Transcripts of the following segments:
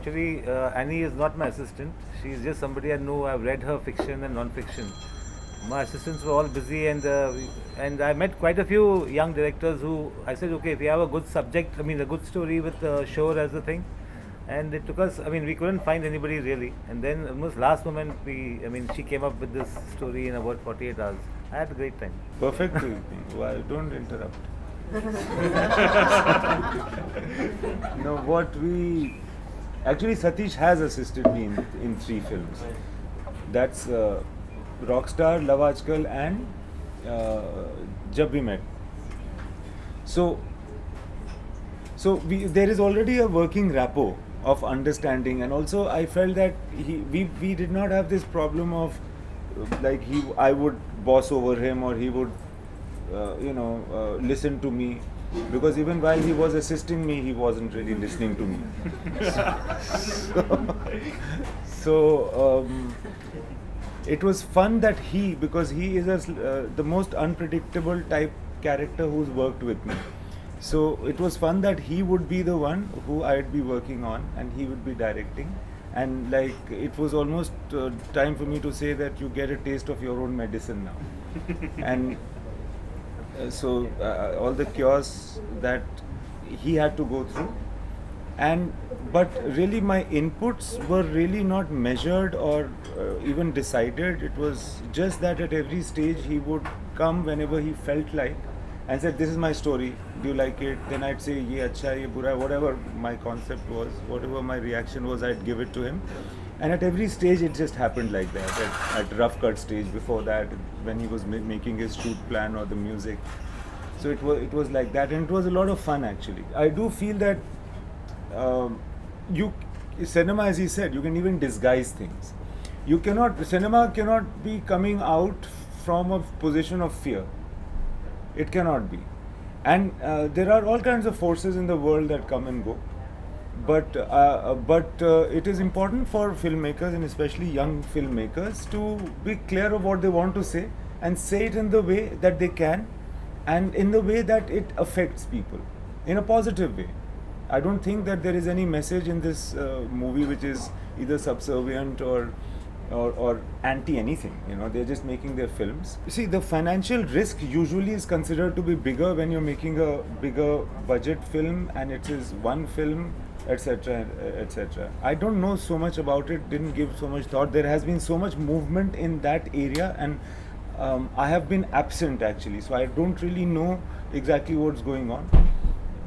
Actually, Annie is not my assistant. She's just somebody I know. I've read her fiction and non-fiction. My assistants were all busy, and I met quite a few young directors who I said, okay, if you have a good subject, I mean, a good story with Shor as a thing, and it took us. I mean, we couldn't find anybody really, and then almost last moment, she came up with this story in about 48 hours. I had a great time. Perfect. Why don't interrupt? No, what we actually Satish has assisted me in 3 films. That's Rockstar, Love Aajkal, and Jab We Met. So there is already a working rapport of understanding, and also I felt that we did not have this problem of I would boss over him, or he would listen to me, because even while he was assisting me, he wasn't really listening to me. So it was fun that because he is the most unpredictable type character who's worked with me. So it was fun that he would be the one who I'd be working on, and he would be directing. And it was almost time for me to say that you get a taste of your own medicine now. And so all the chaos that he had to go through, but really my inputs were really not measured or even decided. It was just that at every stage he would come whenever he felt like and said, this is my story, do you like it? Then I'd say, ye acha, ye bura, whatever my concept was, whatever my reaction was, I'd give it to him. And at every stage it just happened like that. At rough cut stage, before that, when he was making his shoot plan or the music. So it was like that, and it was a lot of fun actually. I do feel that cinema, as he said, you can even disguise things. Cinema cannot be coming out from a position of fear. It cannot be. And there are all kinds of forces in the world that come and go. But it is important for filmmakers, and especially young filmmakers, to be clear of what they want to say and say it in the way that they can, and in the way that it affects people in a positive way. I don't think that there is any message in this movie which is either subservient or anti anything. They're just making their films. See, the financial risk usually is considered to be bigger when you're making a bigger budget film and it is one film, etc., etc. I don't know so much about it, didn't give so much thought. There has been so much movement in that area, and I have been absent actually, so I don't really know exactly what's going on.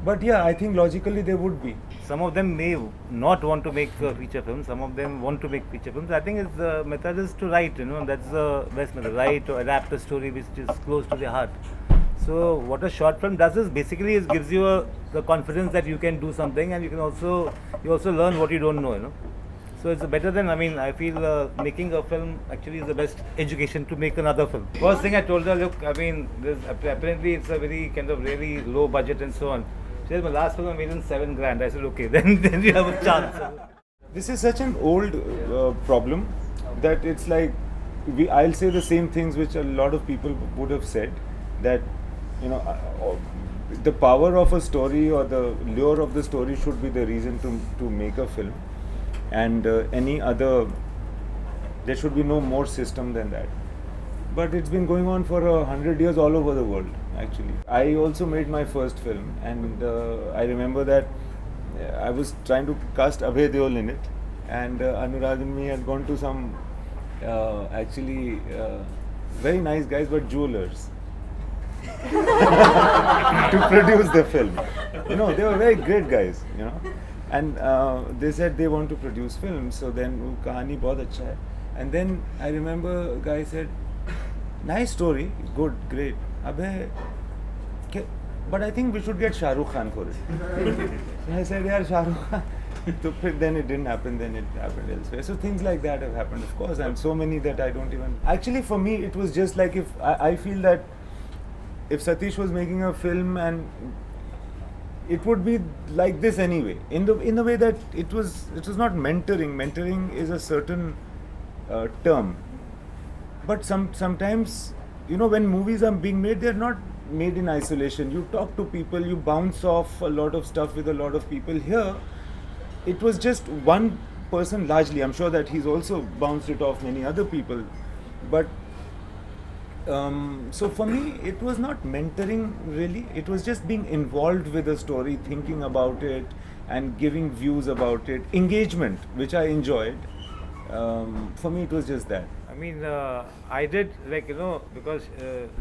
But yeah, I think logically there would be. Some of them may not want to make feature films, some of them want to make feature films. I think the method is to write, that's the best method, write or adapt a story which is close to the heart. So what a short film does is basically gives you the confidence that you can do something, and you also learn what you don't know, So it's better than, I feel making a film actually is the best education to make another film. First thing I told her, look, apparently it's a very kind of really low budget and so on. She said, my last film I made in $7,000. I said, okay, then you have a chance. This is such an old problem that it's like, I'll say the same things which a lot of people would have said, that, the power of a story or the lure of the story should be the reason to make a film. And there should be no more system than that. But it's been going on for 100 years all over the world, actually. I also made my first film, and I remember that I was trying to cast Abhay Deol in it, and Anurag and me had gone to some very nice guys, but jewelers, to produce the film. They were very great guys, And they said they want to produce films, so then kahani bahut acha hai. And then I remember a guy said, nice story, good, great. But I think we should get Shah Rukh Khan for it. I said, yeah, Shah Rukh Khan. So then it didn't happen, then it happened elsewhere. So things like that have happened, of course, and so many that I don't even... Actually, for me, it was just like if... I feel that if Satish was making a film, and it would be like this anyway, in the way that it was not mentoring. Mentoring is a certain term. But sometimes, when movies are being made, they're not made in isolation. You talk to people, you bounce off a lot of stuff with a lot of people. Here, it was just one person largely. I'm sure that he's also bounced it off many other people, but so for me it was not mentoring really, it was just being involved with the story, thinking about it and giving views about it, engagement, which I enjoyed. For me it was just that. I mean, I did because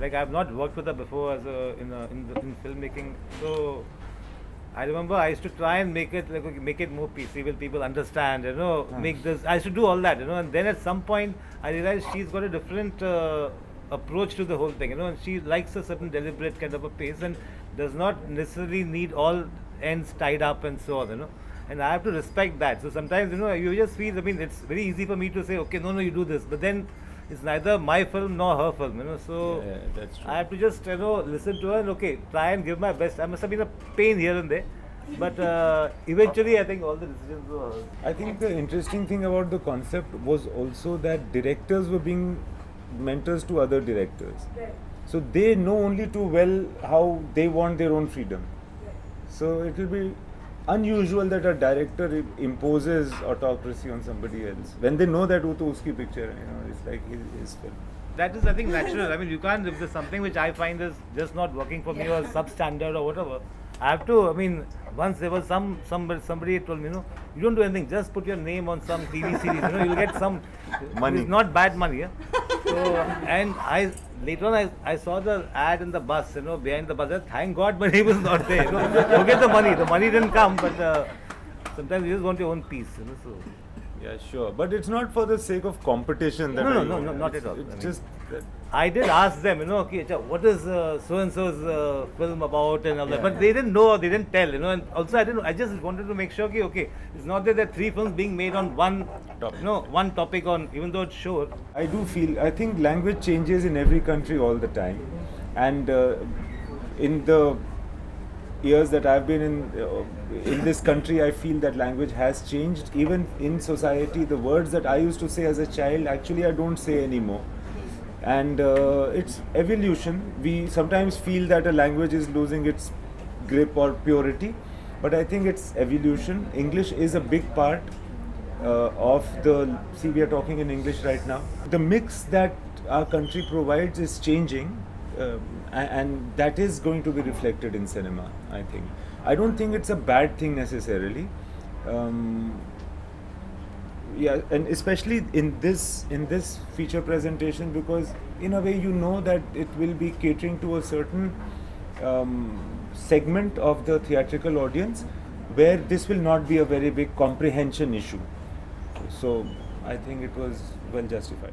I've not worked with her before as in filmmaking. So I remember I used to try and make it make it more PC, will people understand, make this. I used to do all that, and then at some point I realized she's got a different approach to the whole thing, and she likes a certain deliberate kind of a pace and does not necessarily need all ends tied up and so on, And I have to respect that. So sometimes, you just feel, I mean, it's very easy for me to say, okay, no, you do this. But then it's neither my film nor her film, So Yeah, that's true. I have to just, listen to her and, okay, try and give my best. I must have been a pain here and there. But eventually, I think all the decisions were hers. I think the interesting thing about the concept was also that directors were being mentors to other directors. So they know only too well how they want their own freedom. So it will be unusual that a director imposes autocracy on somebody else when they know that wo to uski picture, it's like his film. That is, I think, natural. I mean, you can't, if there's something which I find is just not working for me or substandard or whatever, I have to, I mean, once there was somebody told me, you don't do anything, just put your name on some TV series, you'll get some Money. It's not bad money, yeah. So, and later on I saw the ad in the bus, behind the bus. Thank God my name was not there. Forget the money didn't come, but sometimes you just want your own peace, So. Yeah, sure. But it's not for the sake of competition. That No, not at all. It's just that. I did ask them, okay, what is so and so's film about and all that, but they didn't know, they didn't tell, and also I just wanted to make sure, okay, it's not that there are 3 films being made on one topic, one topic on, even though it's Shor. I think language changes in every country all the time, and in the years that I've been in this country, I feel that language has changed. Even in society, the words that I used to say as a child, actually I don't say anymore. And it's evolution. We sometimes feel that a language is losing its grip or purity, but I think it's evolution. English is a big part of the. See, we are talking in English right now. The mix that our country provides is changing, and that is going to be reflected in cinema, I think. I don't think it's a bad thing necessarily. Yeah, and especially in this feature presentation, because in a way that it will be catering to a certain segment of the theatrical audience where this will not be a very big comprehension issue. So I think it was well justified.